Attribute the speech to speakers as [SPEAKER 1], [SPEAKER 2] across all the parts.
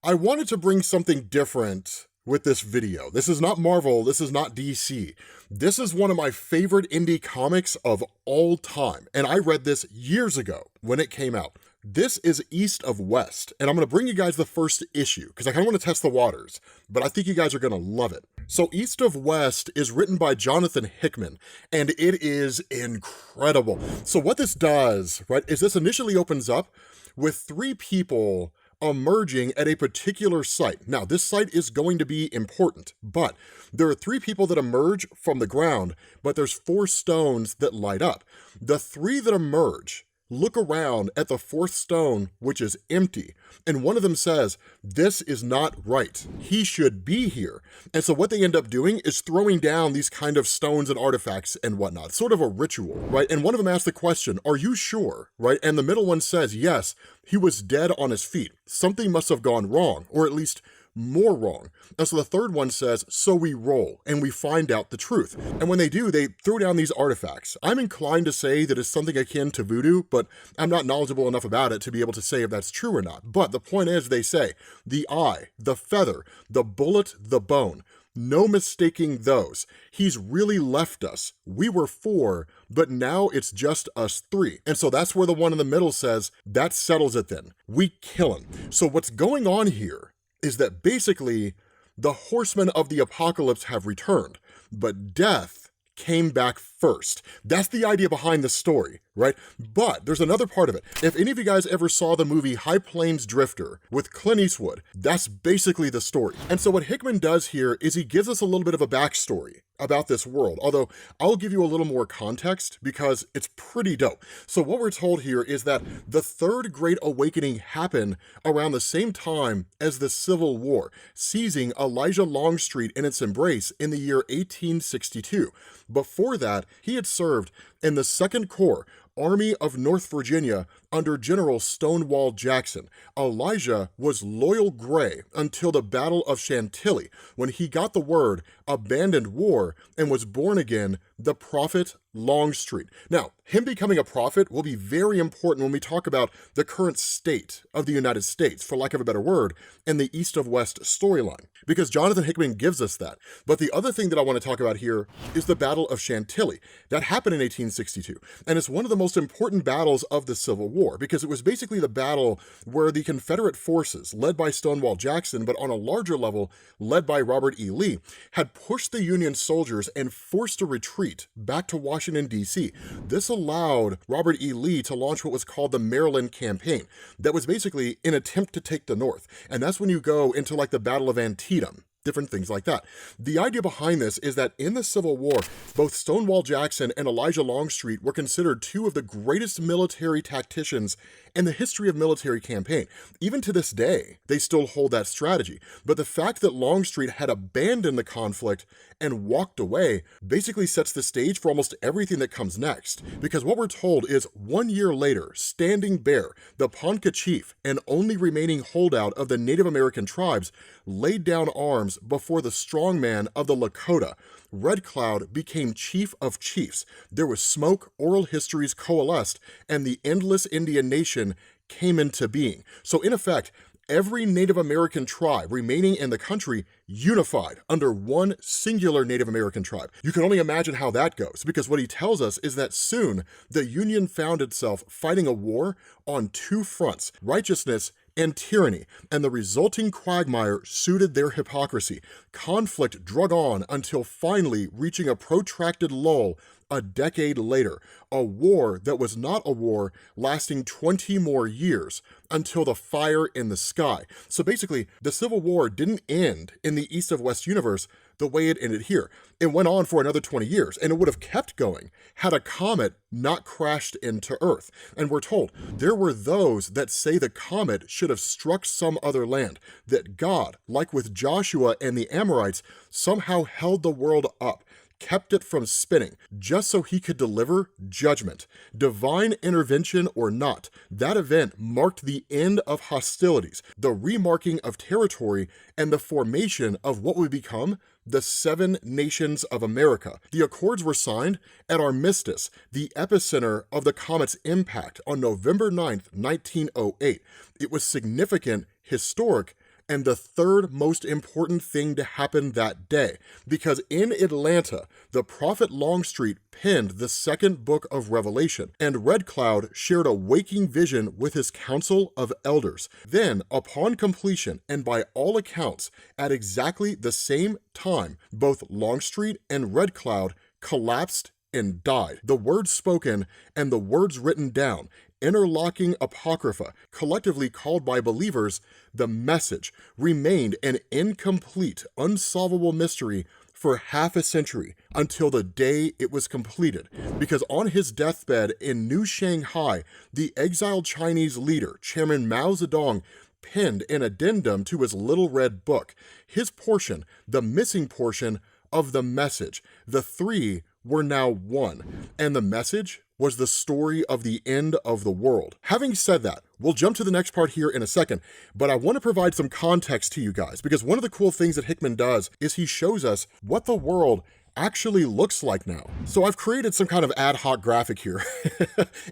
[SPEAKER 1] I wanted to bring something different with this video. This is not Marvel, this is not DC. This is one of my favorite indie comics of all time, and I read this years ago when it came out. This is East of West, and I'm gonna bring you guys the first issue, because I kinda wanna test the waters, but I think you guys are gonna love it. So East of West is written by Jonathan Hickman, and it is incredible. So what this does, right, is this initially opens up with three people emerging at a particular site. Now, this site is going to be important, but there are three people that emerge from the ground, but there's four stones that light up. The three that emerge look around at the fourth stone, which is empty, and one of them says, "This is not right. He should be here." And so what they end up doing is throwing down these kind of stones and artifacts and whatnot, sort of a ritual, right? And one of them asks the question, "Are you sure?" Right? And the middle one says, "Yes, he was dead on his feet. Something must have gone wrong, or at least more wrong." And so the third one says, "So we roll and we find out the truth." And when they do, they throw down these artifacts. I'm inclined to say that it's something akin to voodoo, but I'm not knowledgeable enough about it to be able to say if that's true or not. But the point is, they say, the eye, the feather, the bullet, the bone. No mistaking those. He's really left us. We were four, but now it's just us three. And so that's where the one in the middle says, "That settles it then. We kill him." So what's going on here is that basically the horsemen of the apocalypse have returned, but death came back first. That's the idea behind the story, right? But there's another part of it. If any of you guys ever saw the movie High Plains Drifter with Clint Eastwood, that's basically the story. And so what Hickman does here is he gives us a little bit of a backstory about this world, although I'll give you a little more context because it's pretty dope. So what we're told here is that the Third Great Awakening happened around the same time as the Civil War, seizing Elijah Longstreet in its embrace in the year 1862. Before that, he had served in the 2nd Corps, Army of North Virginia under General Stonewall Jackson. Elijah was loyal gray until the Battle of Chantilly, when he got the word, abandoned war, and was born again, the prophet Longstreet. Now, him becoming a prophet will be very important when we talk about the current state of the United States, for lack of a better word, and the East of West storyline, because Jonathan Hickman gives us that. But the other thing that I want to talk about here is the Battle of Chantilly. That happened in 1862, and it's one of the most important battles of the Civil War, because it was basically the battle where the Confederate forces, led by Stonewall Jackson, but on a larger level, led by Robert E. Lee, had pushed the Union soldiers and forced a retreat back to Washington, D.C. This allowed Robert E. Lee to launch what was called the Maryland Campaign. That was basically an attempt to take the North, and that's when you go into like the Battle of Antietam, different things like that. The idea behind this is that in the Civil War, both Stonewall Jackson and Elijah Longstreet were considered two of the greatest military tacticians in the history of military campaign. Even to this day, they still hold that strategy. But the fact that Longstreet had abandoned the conflict and walked away basically sets the stage for almost everything that comes next. Because what we're told is 1 year later, Standing Bear, the Ponca chief and only remaining holdout of the Native American tribes, laid down arms before the strongman of the Lakota. Red Cloud became chief of chiefs. There was smoke, oral histories coalesced, and the endless Indian nation came into being. So in effect, every Native American tribe remaining in the country unified under one singular Native American tribe. You can only imagine how that goes, because what he tells us is that soon the Union found itself fighting a war on two fronts, righteousness and tyranny, and the resulting quagmire suited their hypocrisy. Conflict drug on until finally reaching a protracted lull a decade later, a war that was not a war lasting 20 more years until the fire in the sky. So basically, the Civil War didn't end in the East of West universe the way it ended here. It went on for another 20 years, and it would have kept going had a comet not crashed into Earth. And we're told there were those that say the comet should have struck some other land, that God, like with Joshua and the Amorites, somehow held the world up, kept it from spinning, just so he could deliver judgment. Divine intervention or not, that event marked the end of hostilities, the remarking of territory, and the formation of what would become the 7 nations of America. The Accords were signed at Armistice, the epicenter of the comet's impact on November 9th, 1908. It was significant, historic, and the third most important thing to happen that day, because in Atlanta, the prophet Longstreet penned the second book of Revelation, and Red Cloud shared a waking vision with his council of elders. Then, upon completion, and by all accounts, at exactly the same time, both Longstreet and Red Cloud collapsed and died. The words spoken and the words written down, interlocking apocrypha, collectively called by believers the message, remained an incomplete, unsolvable mystery for half a century until the day it was completed, because on his deathbed in New Shanghai, the exiled Chinese leader, Chairman Mao Zedong, penned an addendum to his Little Red Book, his portion, the missing portion of the message. The three were now one, and the message was the story of the end of the world. Having said that, we'll jump to the next part here in a second, but I want to provide some context to you guys, because one of the cool things that Hickman does is he shows us what the world actually looks like now. So I've created some kind of ad hoc graphic here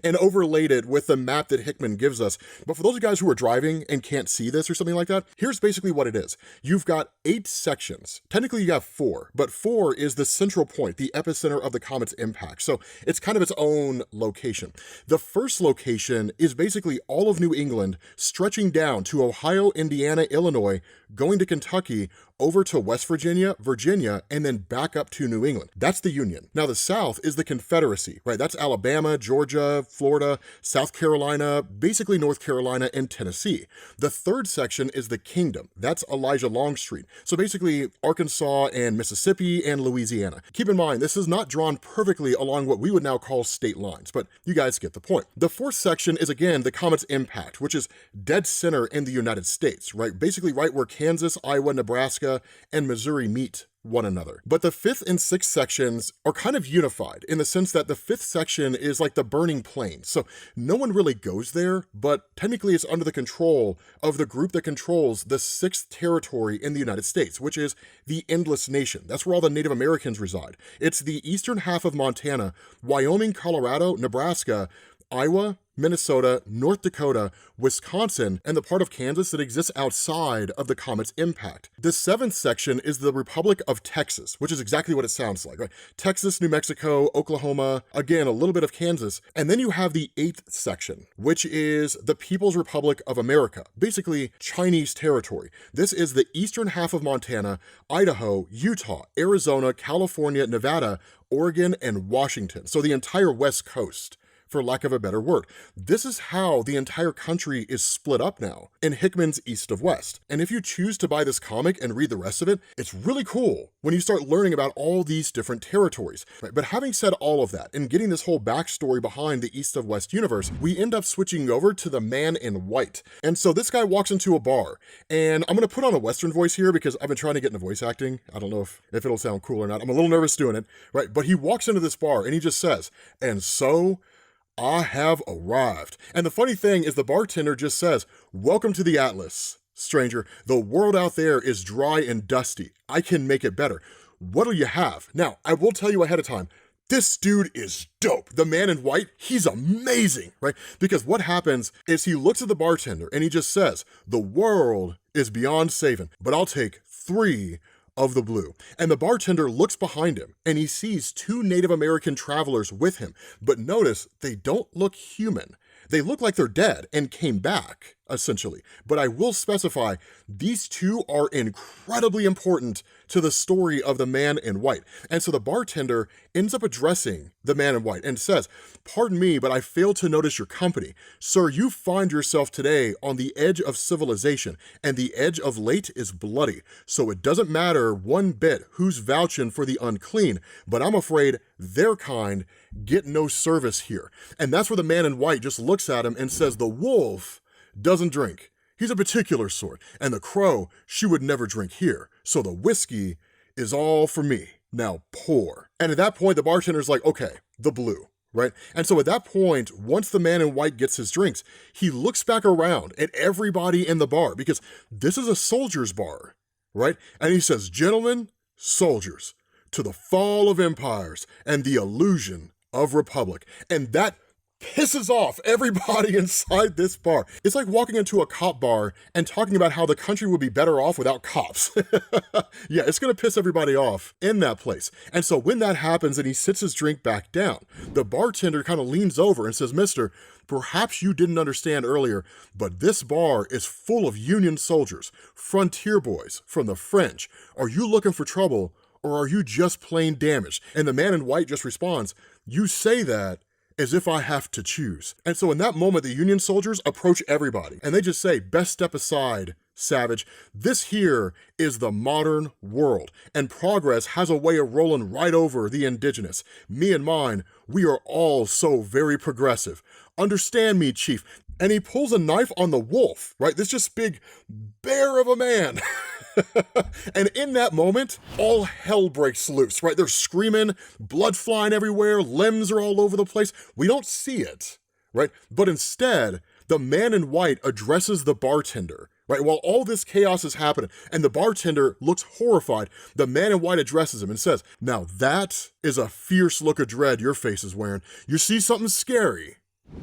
[SPEAKER 1] and overlaid it with the map that Hickman gives us. But for those of you guys who are driving and can't see this or something like that, here's basically what it is. You've got 8 sections. Technically you have 4, but 4 is the central point, the epicenter of the comet's impact. So it's kind of its own location. The first location is basically all of New England, stretching down to Ohio, Indiana, Illinois, going to Kentucky, over to West Virginia, Virginia, and then back up to New England. That's the Union. Now the South is the Confederacy, right? That's Alabama, Georgia, Florida, South Carolina, basically North Carolina, and Tennessee. The third section is the Kingdom. That's Elijah Longstreet. So basically Arkansas and Mississippi and Louisiana. Keep in mind, this is not drawn perfectly along what we would now call state lines, but you guys get the point. The fourth section is again the comet's impact, which is dead center in the United States, right? Basically right where Kansas, Iowa, Nebraska, and Missouri meet one another. But the fifth and sixth sections are kind of unified in the sense that the fifth section is like the burning plain. So no one really goes there, but technically it's under the control of the group that controls the sixth territory in the United States, which is the Endless Nation. That's where all the Native Americans reside. It's the eastern half of Montana, Wyoming, Colorado, Nebraska, Iowa, Minnesota, North Dakota, Wisconsin, and the part of Kansas that exists outside of the comet's impact. The seventh section is the Republic of Texas, which is exactly what it sounds like, right? Texas, New Mexico, Oklahoma, again, a little bit of Kansas. And then you have the eighth section, which is the People's Republic of America, basically Chinese territory. This is the eastern half of Montana, Idaho, Utah, Arizona, California, Nevada, Oregon, and Washington. So the entire West Coast, for lack of a better word. This is how the entire country is split up now in Hickman's East of West. And if you choose to buy this comic and read the rest of it, it's really cool when you start learning about all these different territories. Right? But having said all of that and getting this whole backstory behind the East of West universe, we end up switching over to the Man in White. And so this guy walks into a bar, and I'm gonna put on a Western voice here because I've been trying to get into voice acting. I don't know if it'll sound cool or not. I'm a little nervous doing it, right? But he walks into this bar and he just says, "And so I have arrived." And the funny thing is the bartender just says, "Welcome to the Atlas, stranger. The world out there is dry and dusty. I can make it better. What'll you have?" Now, I will tell you ahead of time, this dude is dope. The Man in White, he's amazing, right? Because what happens is he looks at the bartender and he just says, "The world is beyond saving, but I'll take 3 of the blue." And the bartender looks behind him and he sees 2 Native American travelers with him, but notice they don't look human. They look like they're dead and came back, essentially. But I will specify, these 2 are incredibly important to the story of the Man in White. And so the bartender ends up addressing the Man in White and says, "Pardon me, but I failed to notice your company. Sir, you find yourself today on the edge of civilization, and the edge of late is bloody. So it doesn't matter one bit who's vouching for the unclean, but I'm afraid their kind get no service here." And that's where the Man in White just looks at him and says, "The wolf doesn't drink. He's a particular sort, and the crow, she would never drink here. So the whiskey is all for me. Now pour." And at that point, the bartender's like, "Okay, the blue," right? And so at that point, once the Man in White gets his drinks, he looks back around at everybody in the bar, because this is a soldier's bar, right? And he says, "Gentlemen, soldiers, to the fall of empires and the illusion of republic." And that pisses off everybody inside this bar. It's like walking into a cop bar and talking about how the country would be better off without cops. Yeah, it's gonna piss everybody off in that place. And so when that happens and he sits his drink back down, the bartender kind of leans over and says, "Mister, perhaps you didn't understand earlier, but this bar is full of Union soldiers, frontier boys from the French. Are you looking for trouble, or are you just plain damaged?" And the man in white just responds, "You say that as if I have to choose." And so in that moment, the Union soldiers approach everybody and they just say, "Best step aside, savage. This here is the modern world, and progress has a way of rolling right over the indigenous. Me and mine, we are all so very progressive. Understand me, chief." And he pulls a knife on the wolf, right? This just big bear of a man. And in that moment, all hell breaks loose, right? They're screaming, blood flying everywhere, limbs are all over the place. We don't see it, right? But instead, the man in white addresses the bartender, right? While all this chaos is happening and the bartender looks horrified, the man in white addresses him and says, "Now that is a fierce look of dread your face is wearing. You see something scary?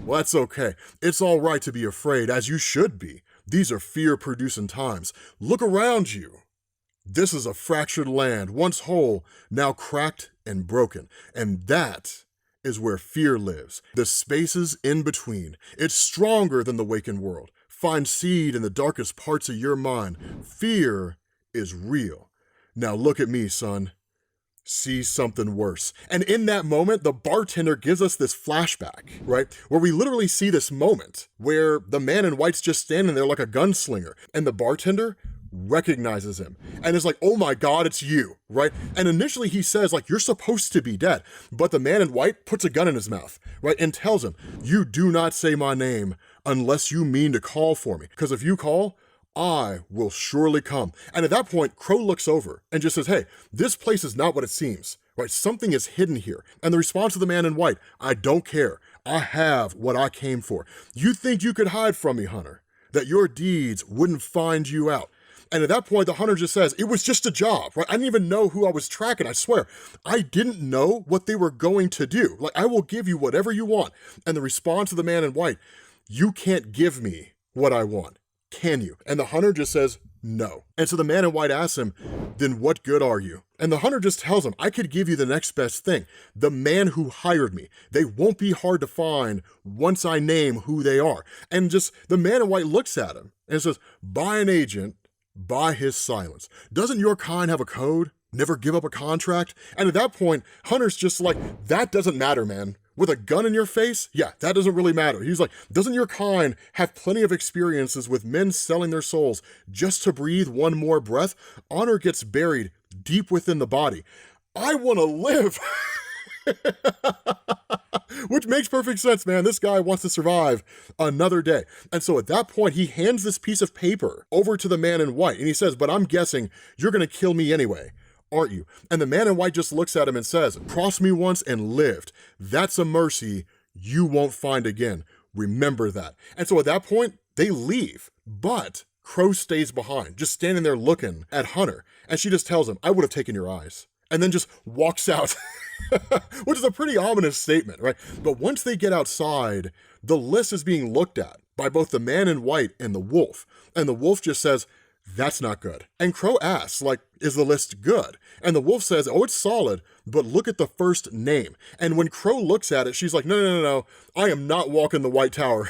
[SPEAKER 1] Well, that's okay. It's all right to be afraid, as you should be. These are fear-producing times. Look around you. This is a fractured land, once whole, now cracked and broken. And that is where fear lives. The spaces in between. It's stronger than the waking world. Find seed in the darkest parts of your mind. Fear is real. Now look at me, son. See something worse." And in that moment, the bartender gives us this flashback, right? Where we literally see this moment where the man in white's just standing there like a gunslinger, and the bartender recognizes him and is like, "Oh my God, it's you," right? And initially he says, like, "You're supposed to be dead." But the man in white puts a gun in his mouth, right? And tells him, "You do not say my name unless you mean to call for me. Because if you call, I will surely come." And at that point, Crow looks over and just says, "Hey, this place is not what it seems, right? Something is hidden here." And the response of the man in white, "I don't care. I have what I came for. You think you could hide from me, Hunter? That your deeds wouldn't find you out?" And at that point, the hunter just says, "It was just a job, right? I didn't even know who I was tracking, I swear. I didn't know what they were going to do. Like, I will give you whatever you want." And the response of the man in white, "You can't give me what I want, can you?" And the hunter just says, "No." And so the man in white asks him, "Then what good are you?" And the hunter just tells him, "I could give you the next best thing. The man who hired me. They won't be hard to find once I name who they are." And just the man in white looks at him and says, "Buy an agent by his silence. Doesn't your kind have a code? Never give up a contract?" And at that point, Hunter's just like, "That doesn't matter, man. With a gun in your face? Yeah, that doesn't really matter." He's like, "Doesn't your kind have plenty of experiences with men selling their souls just to breathe one more breath? Honor gets buried deep within the body. I want to live." Which makes perfect sense, man. This guy wants to survive another day. And so at that point, he hands this piece of paper over to the man in white and he says, "But I'm guessing you're going to kill me anyway, aren't you?" And the man in white just looks at him and says, "Crossed me once and lived. That's a mercy you won't find again. Remember that." And so at that point, they leave, but Crow stays behind, just standing there looking at Hunter. And she just tells him, "I would have taken your eyes." And then just walks out, which is a pretty ominous statement, right? But once they get outside, the list is being looked at by both the man in white and the wolf. And the wolf just says, "That's not good." And Crow asks, like, "Is the list good?" And the wolf says, "Oh, it's solid, but look at the first name." And when Crow looks at it, she's like, No. I am not walking the White Tower."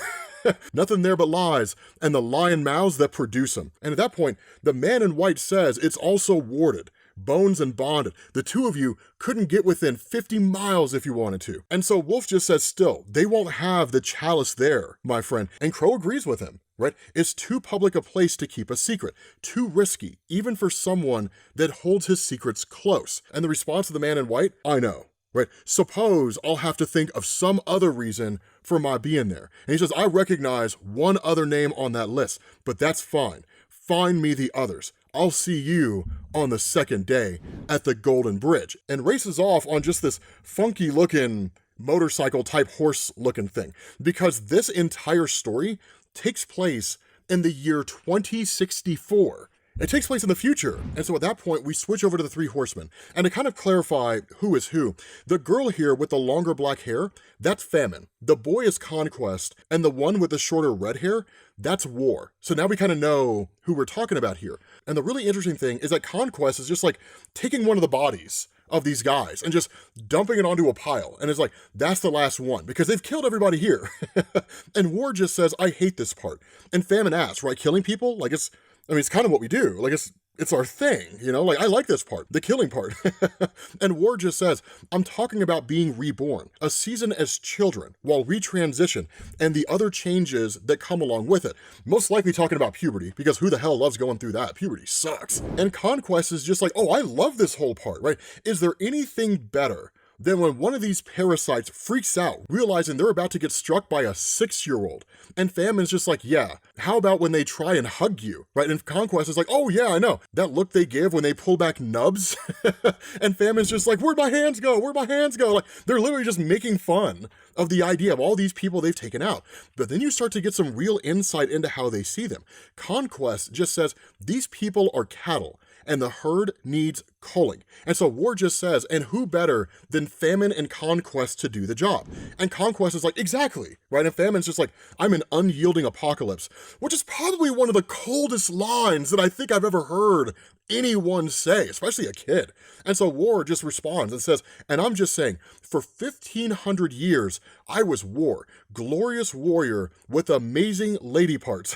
[SPEAKER 1] Nothing there but lies, and the lion mouths that produce them. And at that point, the man in white says it's also warded, bones and bonded. The two of you couldn't get within 50 miles if you wanted to. And so Wolf just says, "Still, they won't have the chalice there, my friend." And Crow agrees with him, right? It's too public a place to keep a secret, too risky, even for someone that holds his secrets close. And the response of the man in white, "I know. Right? Suppose I'll have to think of some other reason for my being there." And he says, "I recognize one other name on that list, but that's fine. Find me the others. I'll see you on the second day at the Golden Bridge." And races off on just this funky looking motorcycle type horse looking thing, because this entire story takes place in the year 2064 It takes place in the future. And so at that point, we switch over to the Three Horsemen. And to kind of clarify who is who, the girl here with the longer black hair, that's Famine. The boy is Conquest. And the one with the shorter red hair, that's War. So now we kind of know who we're talking about here. And the really interesting thing is that Conquest is just like taking one of the bodies of these guys and just dumping it onto a pile. And it's like, that's the last one because they've killed everybody here. And War just says, I hate this part. And Famine asks, right, killing people? Like it's kind of what we do. Like it's our thing, you know, like I like this part, the killing part. And War just says, I'm talking about being reborn, a season as children while we transition and the other changes that come along with it. Most likely talking about puberty because who the hell loves going through that? Puberty sucks. And Conquest is just like, oh, I love this whole part, right? Is there anything better than when one of these parasites freaks out, realizing they're about to get struck by a 6-year-old. And Famine's just like, yeah, how about when they try and hug you, right? And Conquest is like, oh yeah, I know. That look they give when they pull back nubs. And Famine's just like, where'd my hands go? Where'd my hands go? Like, they're literally just making fun of the idea of all these people they've taken out. But then you start to get some real insight into how they see them. Conquest just says, these people are cattle, and the herd needs culling. And so War just says, and who better than Famine and Conquest to do the job? And Conquest is like, exactly, right? And Famine's just like, I'm an unyielding apocalypse, which is probably one of the coldest lines that I think I've ever heard anyone say, especially a kid. And so War just responds and says, and I'm just saying, for 1,500 years, I was War, glorious warrior with amazing lady parts.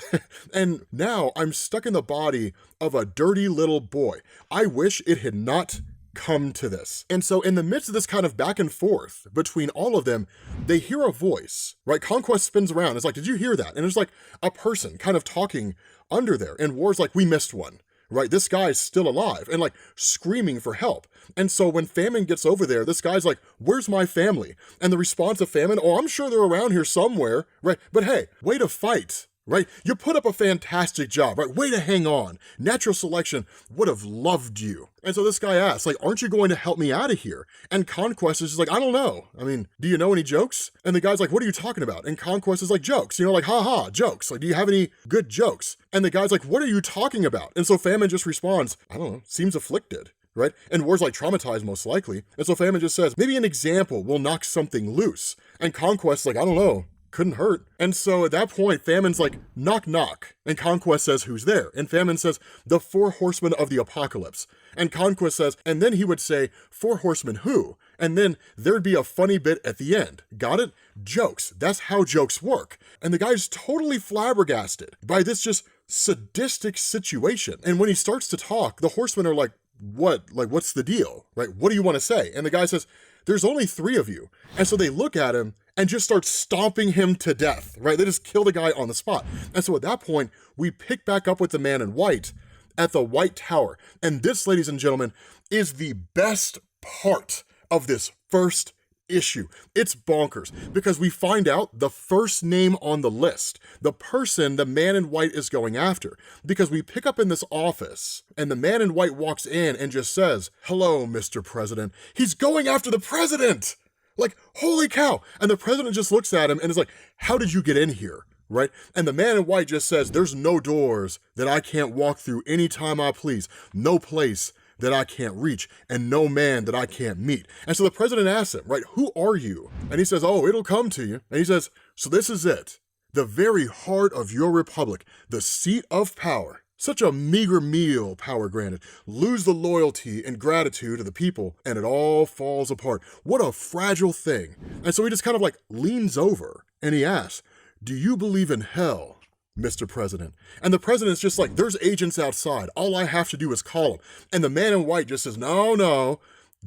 [SPEAKER 1] And now I'm stuck in the body of a dirty little boy. I wish it had not come to this. And so in the midst of this kind of back and forth between all of them, they hear a voice, right? Conquest spins around. It's like, did you hear that? And there's like a person kind of talking under there. And War's like, we missed one. Right, this guy's still alive and like screaming for help. And so when Famine gets over there, this guy's like, where's my family? And the response of Famine, oh, I'm sure they're around here somewhere, right? But hey, way to fight, right? You put up a fantastic job, right? Way to hang on. Natural selection would have loved you. And so this guy asks, like, aren't you going to help me out of here? And Conquest is just like, I don't know. I mean, do you know any jokes? And the guy's like, what are you talking about? And Conquest is like, jokes, you know, like, haha, jokes. Like, do you have any good jokes? And the guy's like, what are you talking about? And so Famine just responds, I don't know, seems afflicted. Right? And War's like traumatized most likely. And so Famine just says, maybe an example will knock something loose. And Conquest's like, I don't know. Couldn't hurt. And so at that point, Famine's like, knock, knock. And Conquest says, who's there? And Famine says, the Four Horsemen of the Apocalypse. And Conquest says, and then he would say, Four Horsemen who? And then there'd be a funny bit at the end. Got it? Jokes. That's how jokes work. And the guy's totally flabbergasted by this just sadistic situation. And when he starts to talk, the horsemen are like, what? Like, what's the deal? Right? What do you want to say? And the guy says, there's only 3 of you. And so they look at him and just start stomping him to death, right? They just kill the guy on the spot. And so at that point, we pick back up with the man in white at the White Tower. And this, ladies and gentlemen, is the best part of this first issue. It's bonkers because we find out the first name on the list, the person the man in white is going after, because we pick up in this office and the man in white walks in and just says, hello, Mr. President. He's going after the president. Like, holy cow. And the president just looks at him and is like, how did you get in here? Right? And the man in white just says, there's no doors that I can't walk through anytime I please. No place that I can't reach, and no man that I can't meet. And so the president asks him, right, who are you? And he says, oh, it'll come to you. And he says, so this is it, the very heart of your republic, the seat of power. Such a meager meal, power granted. Lose the loyalty and gratitude of the people, and it all falls apart. What a fragile thing. And so he just kind of like leans over, and he asks, do you believe in hell, Mr. President? And the president's just like, there's agents outside. All I have to do is call them. And the man in white just says, no,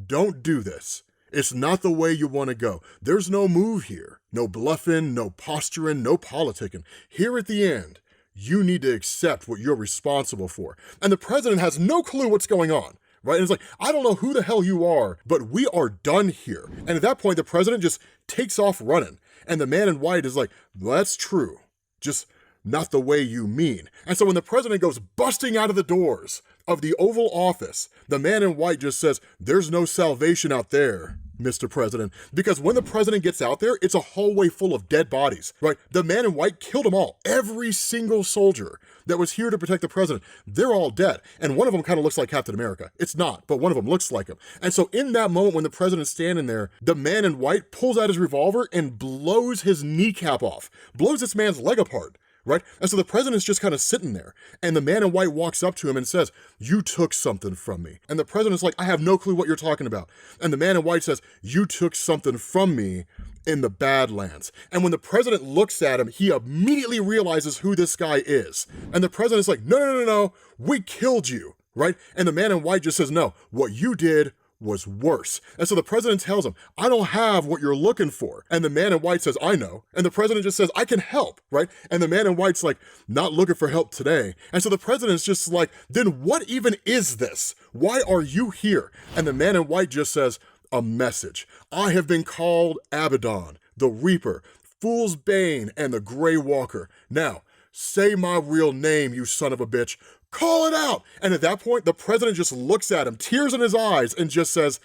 [SPEAKER 1] don't do this. It's not the way you want to go. There's no move here. No bluffing, no posturing, no politicking. Here at the end, you need to accept what you're responsible for. And the president has no clue what's going on. Right? And it's like, I don't know who the hell you are, but we are done here. And at that point, the president just takes off running. And the man in white is like, well, that's true. Just not the way you mean. And so when the president goes busting out of the doors of the Oval Office, the man in white just says, there's no salvation out there, Mr. President, because when the president gets out there, it's a hallway full of dead bodies, right? The man in white killed them all. Every single soldier that was here to protect the president, they're all dead. And one of them kind of looks like Captain America. It's not, but one of them looks like him. And so in that moment when the president's standing there, the man in white pulls out his revolver and blows his kneecap off, blows this man's leg apart. Right? And so the president's just kind of sitting there, and the man in white walks up to him and says, "You took something from me." And the president's like, "I have no clue what you're talking about." And the man in white says, "You took something from me in the Badlands." And when the president looks at him, he immediately realizes who this guy is. And the president's like, "No, no, no, no, we killed you," right? And the man in white just says, "No, what you did was worse." And so the president tells him, "I don't have what you're looking for." And the man in white says, "I know." And the president just says, "I can help," right? And the man in white's like, "Not looking for help today." And so the president's just like, "Then what even is this? Why are you here?" And the man in white just says, "A message. I have been called Abaddon, the Reaper, Fool's Bane, and the Grey Walker. Now, say my real name, you son of a bitch. Call it out." And at that point, the president just looks at him, tears in his eyes, and just says,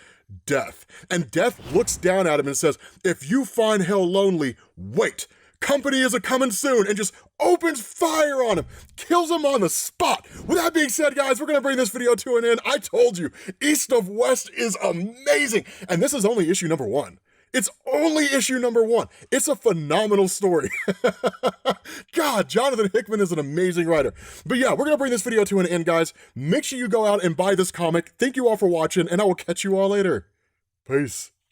[SPEAKER 1] "Death." And Death looks down at him and says, "If you find hell lonely, wait. Company is a-coming soon," and just opens fire on him, kills him on the spot. With that being said, guys, we're gonna bring this video to an end. I told you, East of West is amazing. And this is only issue number 1. It's only issue number 1. It's a phenomenal story. God, Jonathan Hickman is an amazing writer. But yeah, we're gonna bring this video to an end, guys. Make sure you go out and buy this comic. Thank you all for watching, and I will catch you all later. Peace.